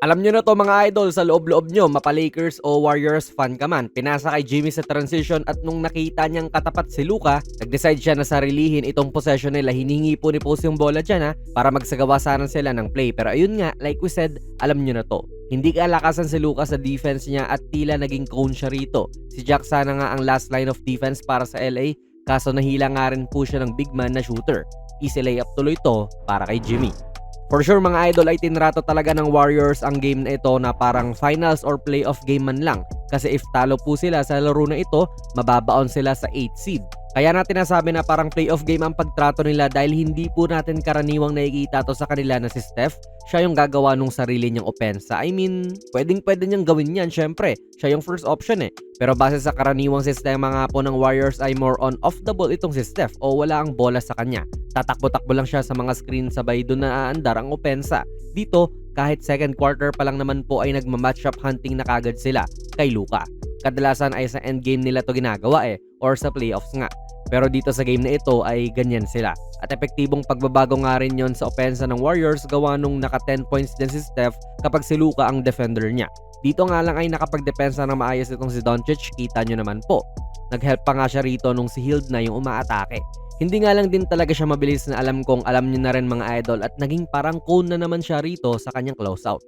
Alam nyo na to mga idol, sa loob-loob nyo, mapa-Lakers o Warriors fan ka man, pinasa kay Jimmy sa transition at nung nakita niyang katapat si Luka, nag-decide siya na sarilihin itong possession nila. Hinihingi po ni Post yung bola dyan para magsagawa sana sila ng play. Pero ayun nga, like we said, alam nyo na to. Hindi kalakasan si Luka sa defense niya at tila naging cone siya rito. Si Jack sana nga ang last line of defense para sa LA, kaso nahila nga rin po siya ng big man na shooter. Easy layup tuloy to para kay Jimmy. For sure mga idol ay tinrato talaga ng Warriors ang game na ito na parang finals or playoff game man lang. Kasi if talo po sila sa laro na ito, mababaon sila sa 8th seed. Kaya natin nasabi na parang playoff game ang pagtrato nila dahil hindi po natin karaniwang nakikita to sa kanila na si Steph. Siya yung gagawa nung sarili niyang opensa. I mean, pwede niyang gawin yan syempre. Siya yung first option Pero base sa karaniwang sistema nga po ng Warriors ay more on off the ball itong si Steph o wala ang bola sa kanya. Tatakbo-takbo lang siya sa mga screen sabay doon na aandar ang opensa. Dito, kahit second quarter pa lang naman po ay nagma-matchup hunting na kagad sila kay Luka. Kadalasan ay sa endgame nila to ginagawa or sa playoffs nga. Pero dito sa game na ito ay ganyan sila. At epektibong pagbabago nga rin yon sa opensa ng Warriors gawa nung naka 10 points din si Steph kapag si Luka ang defender niya. Dito nga lang ay nakapagdepensa ng maayos itong si Doncic, kita nyo naman po. Nag-help pa nga siya rito nung si Hield na yung umaatake. Hindi nga lang din talaga siya mabilis na alam kong alam nyo na rin mga idol at naging parang cone na naman siya rito sa kanyang closeout.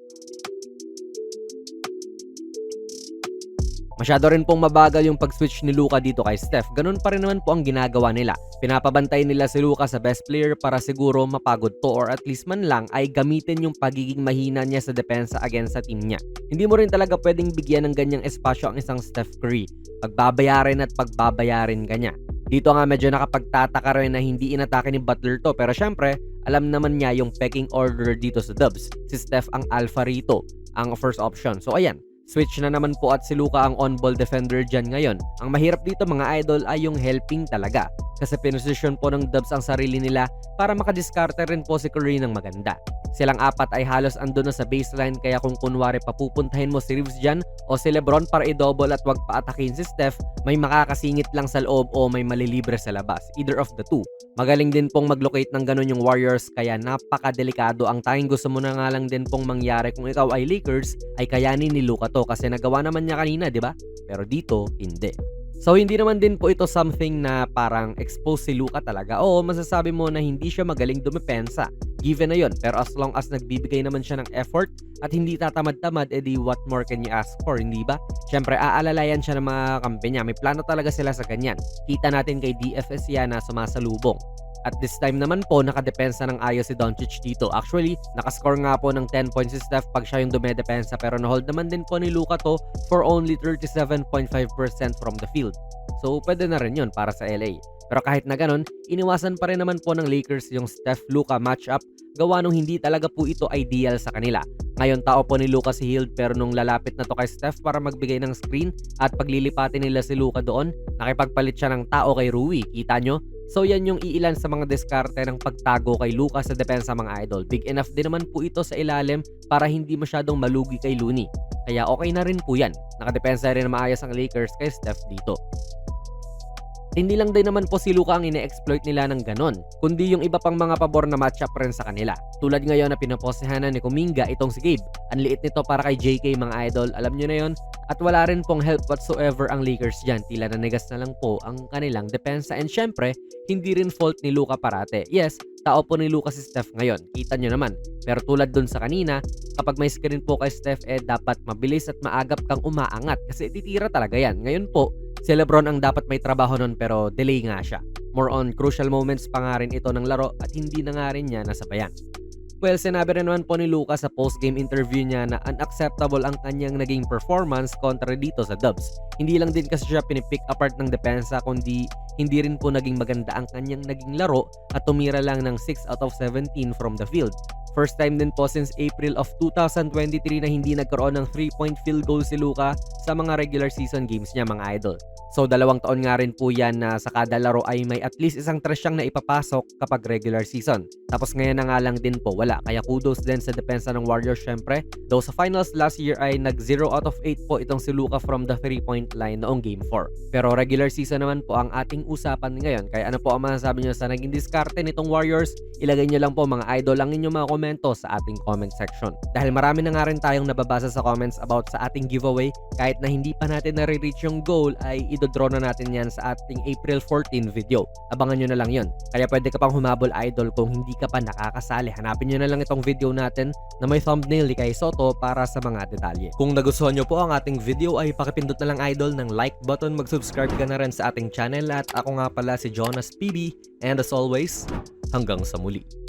Masyado rin pong mabagal yung pag-switch ni Luka dito kay Steph. Ganun pa rin naman po ang ginagawa nila. Pinapabantay nila si Luka sa best player para siguro mapagod to or at least man lang ay gamitin yung pagiging mahina niya sa depensa against sa team niya. Hindi mo rin talaga pwedeng bigyan ng ganyang espasyo ang isang Steph Curry. Pagbabayarin at pagbabayarin ka niya. Dito nga medyo nakapagtataka rin na hindi inatake ni Butler to pero syempre alam naman niya yung pecking order dito sa Dubs. Si Steph ang alpha rito, ang first option. So ayan. Switch na naman po at si Luka ang on-ball defender dyan ngayon. Ang mahirap dito mga idol ay yung helping talaga. Kasi pinosisyon po ng Dubs ang sarili nila para makadiskarte rin po si Curry ng maganda. Silang apat ay halos andun na sa baseline kaya kung kunwari papupuntahin mo si Reeves dyan o si Lebron para i-double at wag paatakin si Steph, may makakasingit lang sa loob o may malilibre sa labas. Either of the two. Magaling din pong mag-locate ng ganun yung Warriors kaya napakadelikado. Ang tanging gusto mo na nga lang din pong mangyari kung ikaw ay Lakers ay kayanin ni Luka to kasi nagawa naman niya kanina, di ba? Pero dito, hindi. So hindi naman din po ito something na parang expose si Luka talaga. Oo, masasabi mo na hindi siya magaling dumepensa. Given na yun. Pero as long as nagbibigay naman siya ng effort at hindi tatamad-tamad, edi what more can you ask for, hindi ba? Siyempre, aalalayan siya ng mga kampi niya. May plano talaga sila sa ganyan. Kita natin kay DFS yan na sumasalubong. At this time naman po, nakadepensa ng ayos si Doncic dito. Actually, nakascore nga po ng 10 points si Steph pag siya yung dumedepensa pero nahold naman din po ni Luka to for only 37.5% from the field. So, pwede na rin yun para sa LA. Pero kahit na ganun, iniwasan pa rin naman po ng Lakers yung Steph-Luka matchup gawa nung hindi talaga po ito ideal sa kanila. Ngayon tao po ni Luka si Hield pero nung lalapit na to kay Steph para magbigay ng screen at paglilipatin nila si Luka doon, nakipagpalit siya ng tao kay Rui. Kita nyo? So yan yung iilan sa mga diskarte ng pagtago kay Luka sa depensa mga idol. Big enough din naman po ito sa ilalim para hindi masyadong malugi kay Looney. Kaya okay na rin po yan. Nakadepensa rin na maayos ang Lakers kay Steph dito. Hindi lang din naman po si Luka ang ine-exploit nila ng ganon, kundi yung iba pang mga pabor na matchup rin sa kanila. Tulad ngayon na pinaposehanan ni Kuminga itong si Gabe. Ang liit nito para kay JK mga idol, alam nyo na yon. At wala rin pong help whatsoever ang Lakers dyan. Tila nanigas na lang po ang kanilang depensa. And syempre, hindi rin fault ni Luka parate. Yes, tao po ni Luka si Steph ngayon. Kita nyo naman. Pero tulad dun sa kanina, kapag may screen po kay Steph, dapat mabilis at maagap kang umaangat. Kasi titira talaga yan. Ngayon po, si Lebron ang dapat may trabaho nun pero delay nga siya. More on crucial moments pa nga rin ito ng laro at hindi na nga rin niya nasabayan. Well, sinabi rin naman po ni Luka sa post-game interview niya na unacceptable ang kanyang naging performance kontra dito sa Dubs. Hindi lang din kasi siya pinipick apart ng depensa kundi hindi rin po naging maganda ang kanyang naging laro at tumira lang ng 6 out of 17 from the field. First time din po since April of 2023 na hindi nagkaroon ng 3-point field goal si Luka sa mga regular season games niya mga idol. So 2 taon nga rin po yan na sa kada laro ay may at least isang trash siyang naipapasok kapag regular season. Tapos ngayon na nga lang din po wala. Kaya kudos din sa depensa ng Warriors syempre. Though sa finals last year ay nag 0 out of 8 po itong si Luka from the 3-point line noong game 4. Pero regular season naman po ang ating usapan ngayon. Kaya ano po ang masasabi nyo sa naging diskarte nitong Warriors? Ilagay nyo lang po mga idol ang inyong mga comment magkomento sa ating comment section. Dahil marami na nga rin tayong nababasa sa comments about sa ating giveaway, kahit na hindi pa natin nare-reach yung goal ay idodraw na natin yan sa ating April 14 video. Abangan nyo na lang yun. Kaya pwede ka pang humabol idol kung hindi ka pa nakakasali. Hanapin nyo na lang itong video natin na may thumbnail ni Kai Soto para sa mga detalye. Kung nagustuhan nyo po ang ating video ay pakipindot na lang idol ng like button, mag-subscribe ka na rin sa ating channel at ako nga pala si Jonas PB and as always, hanggang sa muli.